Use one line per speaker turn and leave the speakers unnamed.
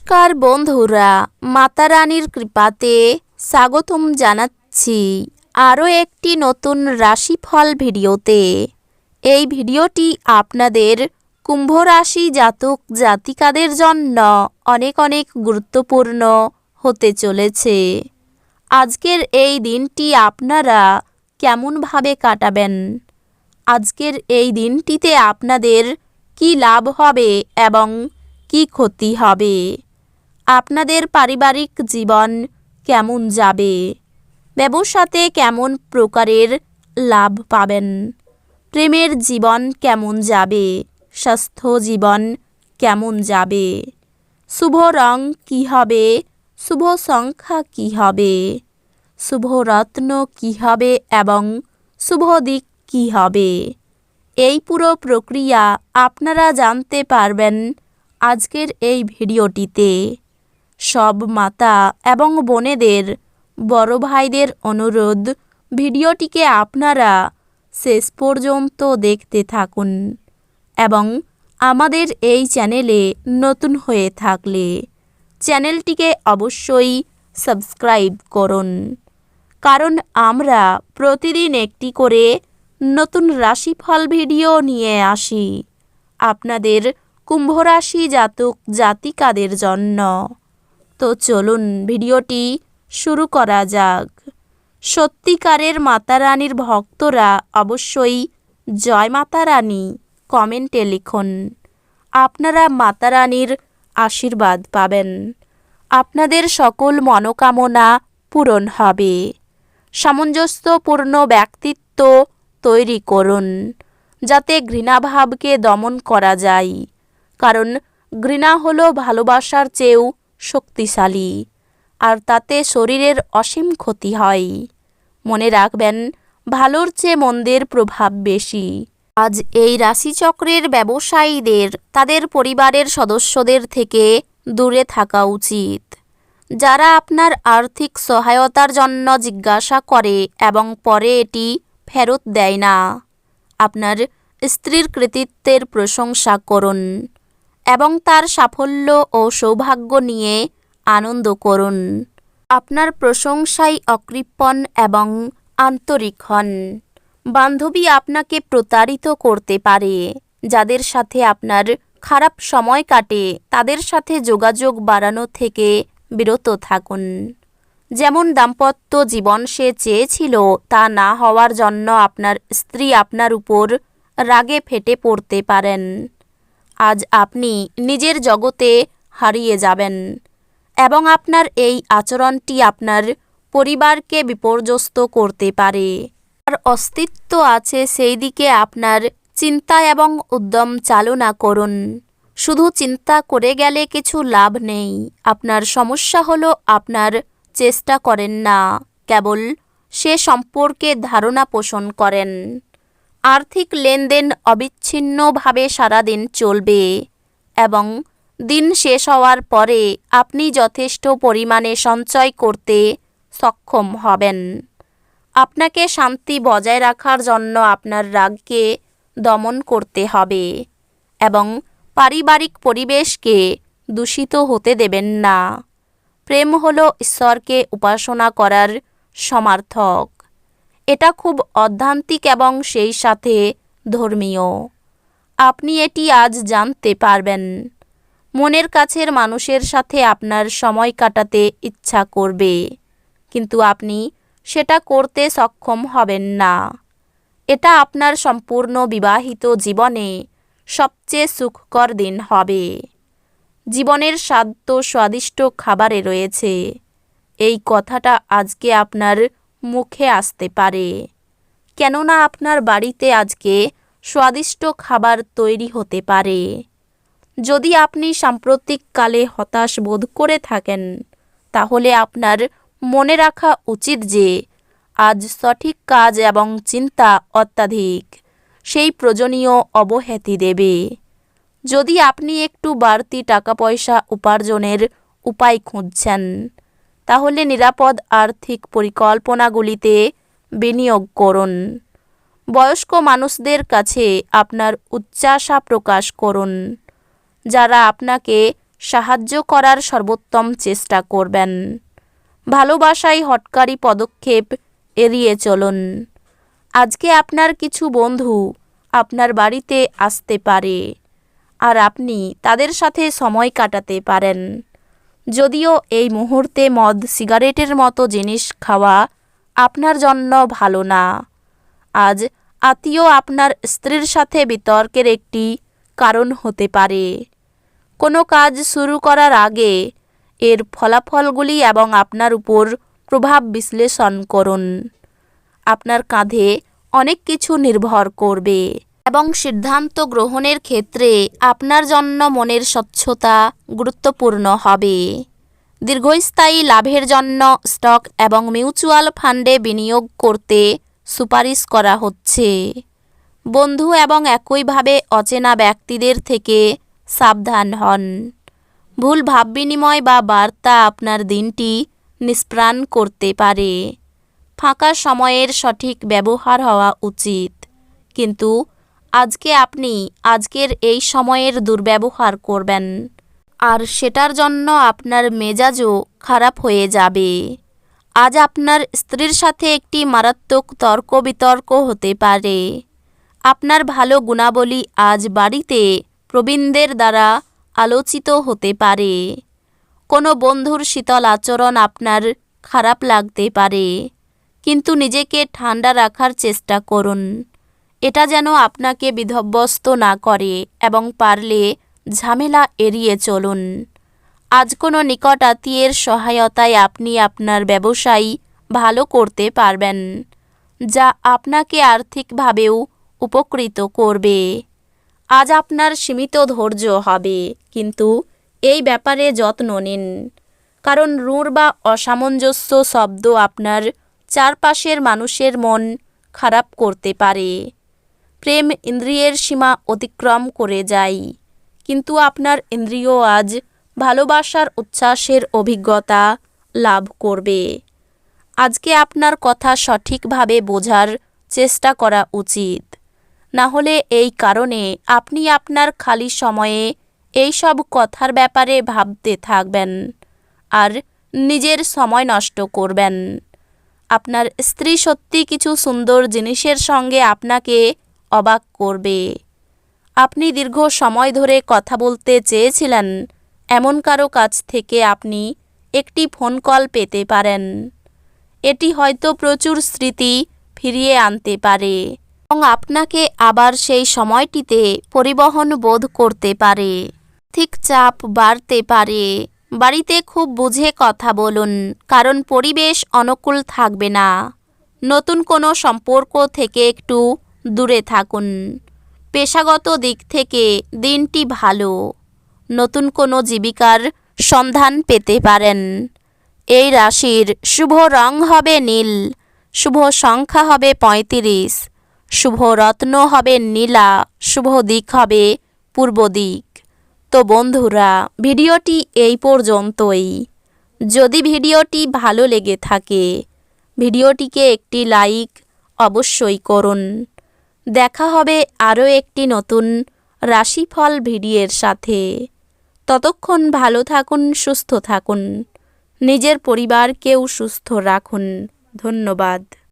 নমস্কার বন্ধুরা, মাতা রানীর কৃপাতে স্বাগতম জানাচ্ছি আরও একটি নতুন রাশিফল ভিডিওতে। এই ভিডিওটি আপনাদের কুম্ভ রাশি জাতক জাতিকাদের জন্য অনেক অনেক গুরুত্বপূর্ণ হতে চলেছে। আজকের এই দিনটি আপনারা কেমনভাবে কাটাবেন, আজকের এই দিনটিতে আপনাদের কি লাভ হবে এবং কি ক্ষতি হবে, আপনাদের পারিবারিক জীবন কেমন যাবে, ব্যবসাতে কেমন প্রকারের লাভ পাবেন, প্রেমের জীবন কেমন যাবে, স্বাস্থ্য জীবন কেমন যাবে, শুভ রং কী হবে, শুভ সংখ্যা কী হবে, শুভ রত্ন কী হবে এবং শুভ দিক কী হবে, এই পুরো প্রক্রিয়া আপনারা জানতে পারবেন আজকের এই ভিডিওটিতে। সব মাতা এবং বোনেদের, বড় ভাইদের অনুরোধ, ভিডিওটিকে আপনারা শেষ পর্যন্ত দেখতে থাকুন এবং আমাদের এই চ্যানেলে নতুন হয়ে থাকলে চ্যানেলটিকে অবশ্যই সাবস্ক্রাইব করুন, কারণ আমরা প্রতিদিন একটি করে নতুন রাশিফল ভিডিও নিয়ে আসি আপনাদের কুম্ভ রাশি জাতক জাতিকাদের জন্য। তো চলুন ভিডিওটি শুরু করা যাক। সত্যিকারের মাতা রানীর ভক্তরা অবশ্যই জয় মাতা রানী কমেন্টে লিখুন। আপনারা মাতা রানীর আশীর্বাদ পাবেন, আপনাদের সকল মনোকামনা পূরণ হবে। সামঞ্জস্যপূর্ণ ব্যক্তিত্ব তৈরি করুন যাতে ঘৃণাভাবকে দমন করা যায়, কারণ ঘৃণা হলো ভালোবাসার চেয়েও শক্তিশালী আর তাতে শরীরের অসীম ক্ষতি হয়। মনে রাখবেন, ভালোর চেয়ে মন্দের প্রভাব বেশি। আজ এই রাশিচক্রের ব্যবসায়ীদের তাদের পরিবারের সদস্যদের থেকে দূরে থাকা উচিত, যারা আপনার আর্থিক সহায়তার জন্য জিজ্ঞাসা করে এবং পরে এটি ফেরত দেয় না। আপনার স্ত্রীর কৃতিত্বের প্রশংসা করুন এবং তার সাফল্য ও সৌভাগ্য নিয়ে আনন্দ করুন। আপনার প্রশংসায় অকৃপণ এবং আন্তরিক হন। বান্ধবী আপনাকে প্রতারিত করতে পারে, যাদের সাথে আপনার খারাপ সময় কাটে তাদের সাথে যোগাযোগ বাড়ানো থেকে বিরত থাকুন। যেমন দাম্পত্য জীবন সে চেয়েছিল তা না হওয়ার জন্য আপনার স্ত্রী আপনার উপর রাগে ফেটে পড়তে পারেন। আজ আপনি নিজের জগতে হারিয়ে যাবেন এবং আপনার এই আচরণটি আপনার পরিবারকে বিপর্যস্ত করতে পারে। আর অস্তিত্ব আছে সেই দিকে আপনার চিন্তা এবং উদ্যম চালনা করুন। শুধু চিন্তা করে গেলে কিছু লাভ নেই। আপনার সমস্যা হলো আপনার চেষ্টা করেন না, কেবল সে সম্পর্কে ধারণা পোষণ করেন। আর্থিক লেনদেন অবিচ্ছিন্নভাবে সারাদিন চলবে এবং দিন শেষ হওয়ার পরে আপনি যথেষ্ট পরিমাণে সঞ্চয় করতে সক্ষম হবেন। আপনাকে শান্তি বজায় রাখার জন্য আপনার রাগকে দমন করতে হবে এবং পারিবারিক পরিবেশকে দূষিত হতে দেবেন না। প্রেম হলো ঈশ্বরকে উপাসনা করার সমার্থক। এটা খুব অধ্যাত্মিক এবং সেই সাথে ধর্মীয়। আপনি এটি আজ জানতে পারবেন। মনের কাছের মানুষের সাথে আপনার সময় কাটাতে ইচ্ছা করবে, কিন্তু আপনি সেটা করতে সক্ষম হবেন না। এটা আপনার সম্পূর্ণ বিবাহিত জীবনে সবচেয়ে সুখকর দিন হবে। জীবনের স্বাদ তো স্বাদিষ্ট খাবারে রয়েছে, এই কথাটা আজকে আপনার মুখে আসতে পারে, কেননা আপনার বাড়িতে আজকে স্বাদিষ্ট খাবার তৈরি হতে পারে। যদি আপনি সাম্প্রতিককালে হতাশ বোধ করে থাকেন, তাহলে আপনার মনে রাখা উচিত যে আজ সঠিক কাজ এবং চিন্তা অত্যাধিক সেই প্রয়োজনীয় অবহেতি দেবে। যদি আপনি একটু বাড়তি টাকা পয়সা উপার্জনের উপায় খুঁজছেন, তাহলে নিরাপদ আর্থিক পরিকল্পনাগুলিতে বিনিয়োগ করুন। বয়স্ক মানুষদের কাছে আপনার উচ্চাশা প্রকাশ করুন, যারা আপনাকে সাহায্য করার সর্বোত্তম চেষ্টা করবেন। ভালোবাসায় হঠকারী পদক্ষেপ এড়িয়ে চলুন। আজকে আপনার কিছু বন্ধু আপনার বাড়িতে আসতে পারে, আর আপনি তাদের সাথে সময় কাটাতে পারেন। যদিও এই মুহূর্তে মদ সিগারেটের মতো জিনিস খাওয়া আপনার জন্য ভালো না। আজ আত্মীয় আপনার স্ত্রীর সাথে বিতর্কের একটি কারণ হতে পারে। কোনো কাজ শুরু করার আগে এর ফলাফলগুলি এবং আপনার উপর প্রভাব বিশ্লেষণ করুন। আপনার কাঁধে অনেক কিছু নির্ভর করবে এবং সিদ্ধান্ত গ্রহণের ক্ষেত্রে আপনার জন্য মনের স্বচ্ছতা গুরুত্বপূর্ণ হবে। দীর্ঘস্থায়ী লাভের জন্য স্টক এবং মিউচুয়াল ফান্ডে বিনিয়োগ করতে সুপারিশ করা হচ্ছে। বন্ধু এবং একইভাবে অচেনা ব্যক্তিদের থেকে সাবধান হন। ভুল ভাব বিনিময় বা বার্তা আপনার দিনটি নিষ্প্রাণ করতে পারে। ফাঁকা সময়ের সঠিক ব্যবহার হওয়া উচিত, কিন্তু আজকে আপনি আজকের এই সময়ের দুর্ব্যবহার করবেন, আর সেটার জন্য আপনার মেজাজও খারাপ হয়ে যাবে। আজ আপনার স্ত্রীর সাথে একটি মারাত্মক তর্ক বিতর্ক হতে পারে। আপনার ভালো গুণাবলী আজ বাড়িতে প্রবীণদের দ্বারা আলোচিত হতে পারে। কোনো বন্ধুর শীতল আচরণ আপনার খারাপ লাগতে পারে, কিন্তু নিজেকে ঠান্ডা রাখার চেষ্টা করুন। এটা যেন আপনাকে বিধ্বস্ত না করে এবং পারলে ঝামেলা এড়িয়ে চলুন। আজ কোনো নিকট আত্মীয়ের সহায়তায় আপনি আপনার ব্যবসায় ভালো করতে পারবেন, যা আপনাকে আর্থিকভাবেও উপকৃত করবে। আজ আপনার সীমিত ধৈর্য হবে, কিন্তু এই ব্যাপারে যত্ন নিন, কারণ রূঢ় বা অসামঞ্জস্য শব্দ আপনার চারপাশের মানুষের মন খারাপ করতে পারে। প্রেম ইন্দ্রিয়ের সীমা অতিক্রম করে যায়, কিন্তু আপনার ইন্দ্রিয় আজ ভালোবাসার উচ্ছ্বাসের অভিজ্ঞতা লাভ করবে। আজকে আপনার কথা সঠিকভাবে বোঝার চেষ্টা করা উচিত, না হলে এই কারণে আপনি আপনার খালি সময়ে এই সব কথার ব্যাপারে ভাবতে থাকবেন আর নিজের সময় নষ্ট করবেন। আপনার স্ত্রী সত্যি কিছু সুন্দর জিনিসের সঙ্গে আপনাকে অবাক করবে। আপনি দীর্ঘ সময় ধরে কথা বলতে চেয়েছিলেন এমন কারো কাছ থেকে আপনি একটি ফোন কল পেতে পারেন। এটি হয়তো প্রচুর স্মৃতি ফিরিয়ে আনতে পারে এবং আপনাকে আবার সেই সময়টিতে পরিবহন বোধ করতে পারে। আর্থিক চাপ বাড়তে পারে। বাড়িতে খুব বুঝে কথা বলুন, কারণ পরিবেশ অনুকূল থাকবে না। নতুন কোনো সম্পর্ক থেকে একটু দূরে থাকুন। পেশাগত দিক থেকে দিনটি ভালো। নতুন কোনো জীবিকার সন্ধান পেতে পারেন। এই রাশির শুভ রং হবে নীল, শুভ সংখ্যা হবে 35, শুভ রত্ন হবে নীলা, শুভ দিক হবে পূর্ব দিক। তো বন্ধুরা, ভিডিওটি এই পর্যন্তই। যদি ভিডিওটি ভালো লেগে থাকে ভিডিওটিকে একটি লাইক অবশ্যই করুন। দেখা হবে আরও একটি নতুন রাশিফল ভিডিওর সাথে। ততক্ষণ ভালো থাকুন, সুস্থ থাকুন, নিজের পরিবারকেও সুস্থ রাখুন। ধন্যবাদ।